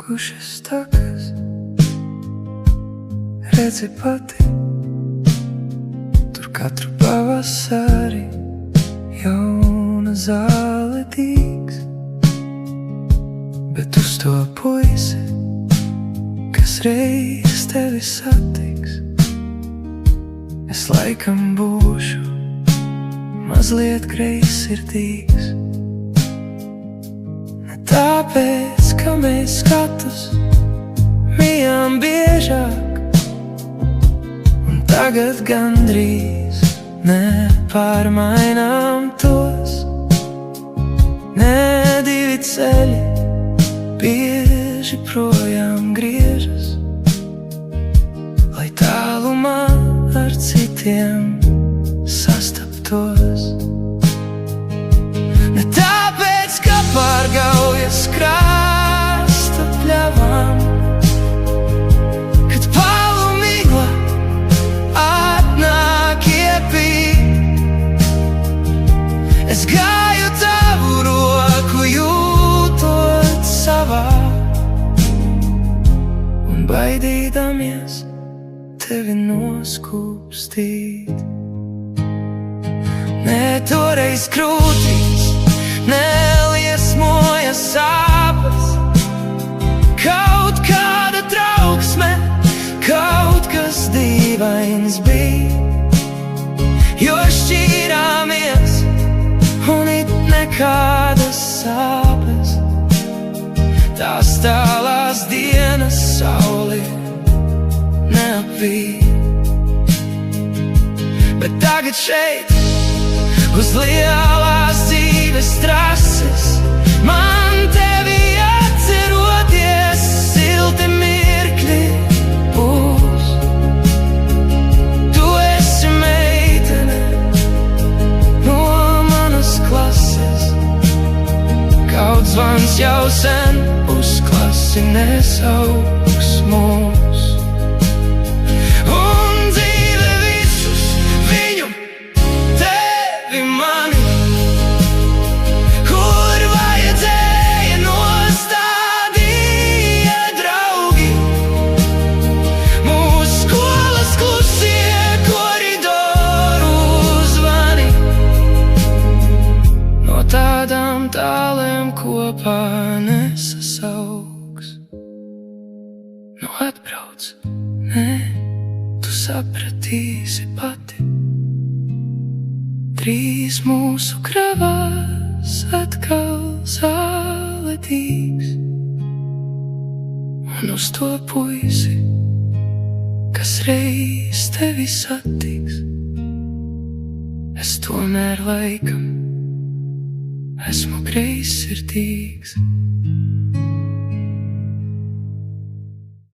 Kušas takas, redzi pati, tur katru pavasari jauna zāle dīgs. Bet uz to puisi, kas reiz tevi satiks, es laikam būšu mazliet greizsirdīgs. Ne tāpēc, ka mēs skatus mijām biežāk, un tagad gandrīz nepārmainām tos. Ne divi ceļi bieži projām griežas, lai tālumā ar citiem sastaptos. Ne tāpēc, ka pārgaujas krasta pļavām, kad palumigla atnāk iepīt. Es gāju tavu roku jūtot savā, un baidīdamies tevi noskūpstīt. Ne toreiz krūtīs neliesmoja sāpes, kaut kāda trauksme, kaut kas dīvains bija, jo šķīrāmies un it nekādas sāpes. Tās tālās dienas sauli neapvīja. Bet tagad šeit, uz lielās dzīves trases, man tevi atceroties, silti mirkļi būs. Tu esi meitene no manas klases, kaut zvans jau sen uz klasi nesauks mūs. Un dzīve visus viņu, tevi mani, kur vajadzēja nostādīja draugi. Mūsu skolas klusie koridoru zvani, no tādām tālēm kopā nesasauks. Nu atbrauc, nē, tu sapratīsi pati. Drīz mūsu kravās atkal zāle dīgs, un uz to puisi, kas reiz tevi satiks, es tomēr laikam esmu greizsirdīgs.